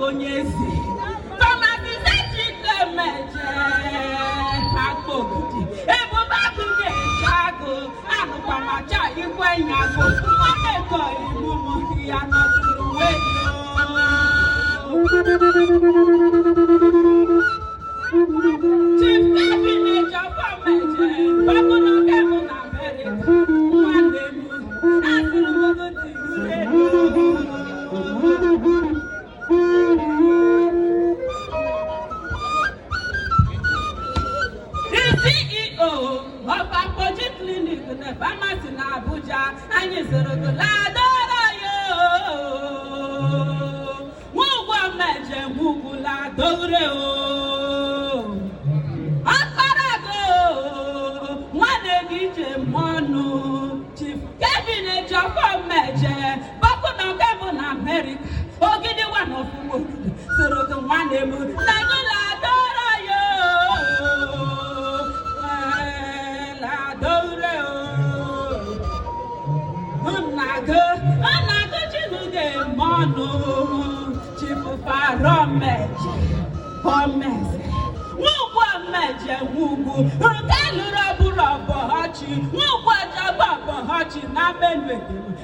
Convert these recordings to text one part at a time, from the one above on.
onye eze Pharm Ejikeme Omeje Agbogidi Ebube Agụ eche agụ agụkwa macha ikwe nyagụ nwanne ko imumu ya nọdụrụ weyo Chief Cabinet of Pharm Ejikeme Omeje Bakụ na America nwanne m asịrị Ugbogidi CEO of Apogee Clinic and Pharmacy in Abuja, and you said, alaaa yo. Mmụọ Omeje mugula dore o. Akarago, Nwanne ije mmụọ. Chief Cabinet of Omeje, Bakụ na America, Ogidi one of Ugbogidi, Sorogo Nwanne m, alaaa yo. Pharm Ejikeme Omeje Mmụọ Omeje Ugwu nke lụrụ ọbụrụ ọbọchị Mmụọ Jaba ọbọchị na Benue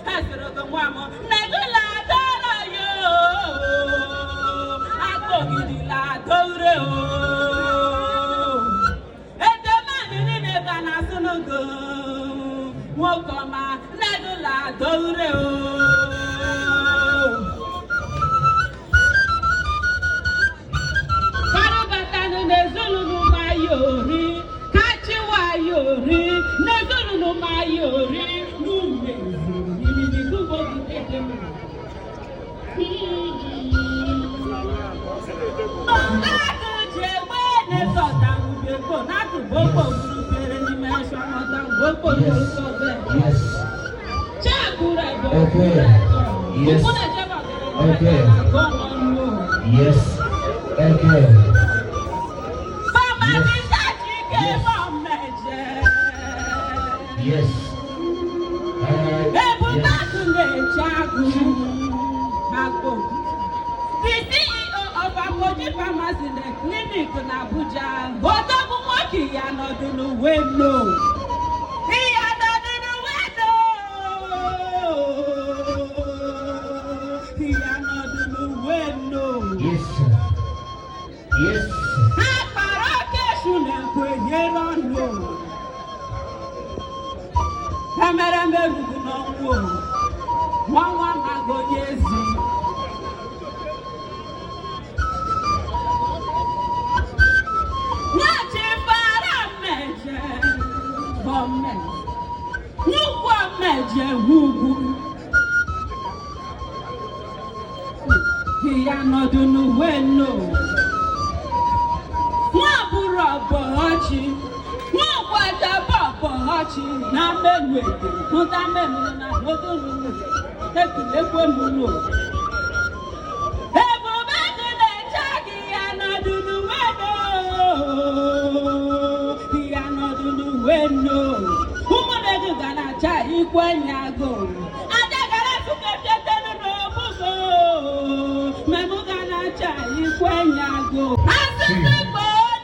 ha sịrị gị nwa m negụla dara yo Apogidi dore o edemani niile ga na asụnụgo nwoke ọma negụla dore o Mayori, Kachiwayori, Nezulu Mayori, Numezi, Ugbogidi Edem. Yes. Okay. Yes. Okay. Yes. Ebube Agụ the CEO of Apogee Pharmacy and Clinic in Abuja, but of what he are not in the window. He are not in the window. He are not in the window. Yes. Yes. Kamera meru n'ọnwụ nwa mago onye ezi nwachi Pharm Ejikeme Omeje Mmụọ Omeje Ugwu ya nọdụ n'uwe no nwa bụrụ ọbọchị ọbọchị na Benue hụta mmemme na odolu ekulekwe n'ụlọ Ebube Agụ na-eche gị ya nọdụ n'uwe no ụmụnne gị ga na-acha ikwe nyago ada gara fukepetelu n'obugo mmemme ga na-acha ikwe nyago asụsụ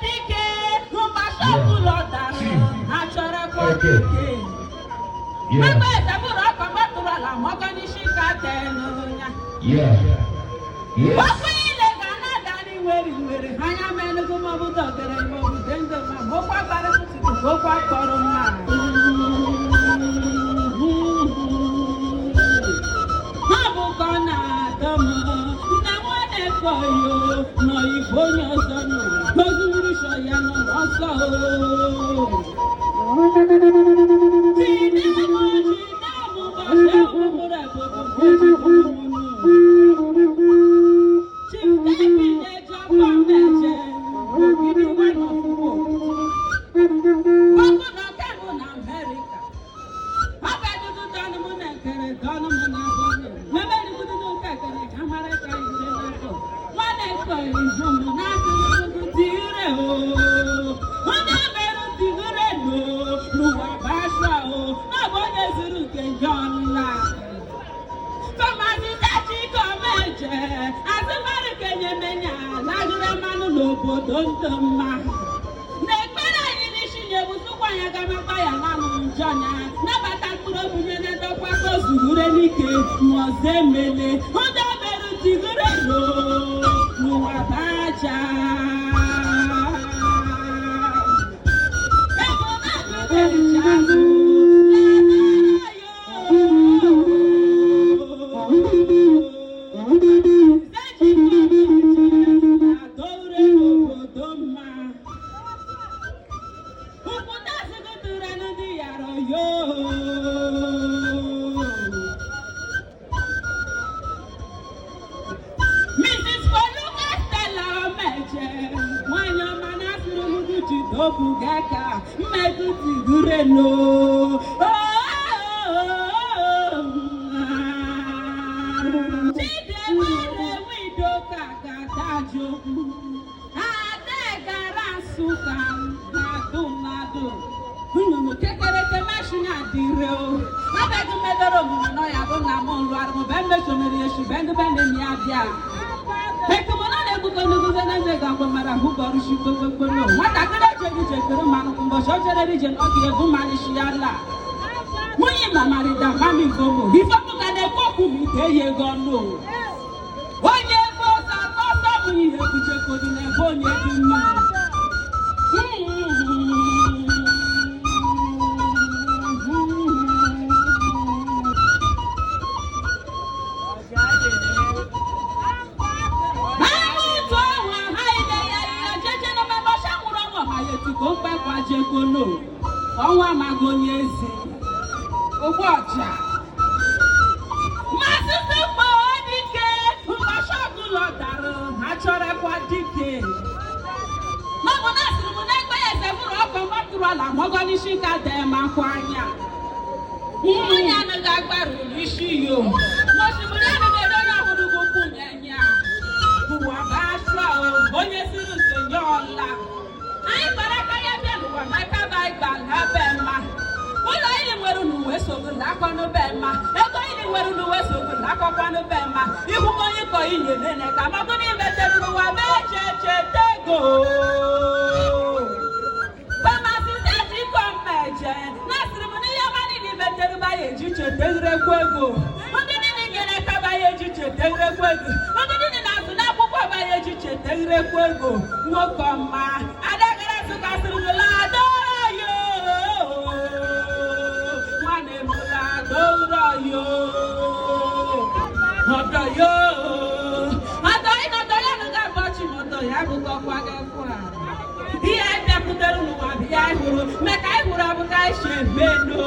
Dike mgbasa ụlọ dara Okay. Yeah. Yeah. Yes. Nwanne Yola. Pharm Ejikeme Omeje, azụmahịa kenye menya, lagụrụ mmanụ n'obodo ndụmma. N'ekpere anyị n'isi nyebusukwa ya gamata ya nanụ njọnya, nabata mkpụrụ obunye na-edokwa kozugure n'ike, mụọze emele, ụda merụ tigure lo, n'ụwa baja. Obugaka mmetuti gureno Chidemere widoka gadajo Egara Nsukka nadu Unu kekereke mashina dire o Abegu medoro no ya bo na mo lu armo bembe someri esu bengu bende mi abia Ekomono na ebuko nugu na nzega ko mara hubaru shikoko no Wata kere jekere manu kumbo shojere region oki ebu mani shiala Munyi mamari da mami gomo Hifomu kane koku mi keye gono Onye kosa kosa munyi hebu jekodi ne bonye dumi Ọnwa amaghị onye eze Ogbu Oja Masị Tukpo Dike ụbọchị ọbụla dara ha chọrọkwa Dike Mabụ na asịrị m na ekpe ya eze bụrụ ọkụ mọtụrụ ala mọgọ n'isi ka dee makwa anya Nwunye anaghị agbarụ n'isi yo Mosimiri anaghị ere onye ọhụrụ gụkwụ nye Ụwa bụ asọ onye siri nsenye ọla Anyị gbara aka ya bịa n'ụwa maka baịba na be mma ụlọ ili nwere n'uwe sogo na akọnụ be mma ego ili nwere n'uwe sogo na akọkwanụ be mma ihu onye kọ inye nene ka magụ n'imetere n'ụwa ma eche tego Pharm Ejikeme Omeje na-asịrị m n'ihe ọma niile metere ba ya eji chetegrekwu ego ndị niile nyere aka ba ya eji chetegrekwu ego ndị niile na-azụ n'akwụkwọ ba ya eji chetegrekwu ego nwoke ọma Egara Nsukka sịrị m ladoro yo Nwanne m ladoro yo ọdọ yo ọdọ ịnọdọ ya na ga-agbachi n'ọdọ ya bụkọkwa gakwa ihe bịakwutere n'ụwa bịa hụrụ maka anyị hụrụ abụka anyị si emeno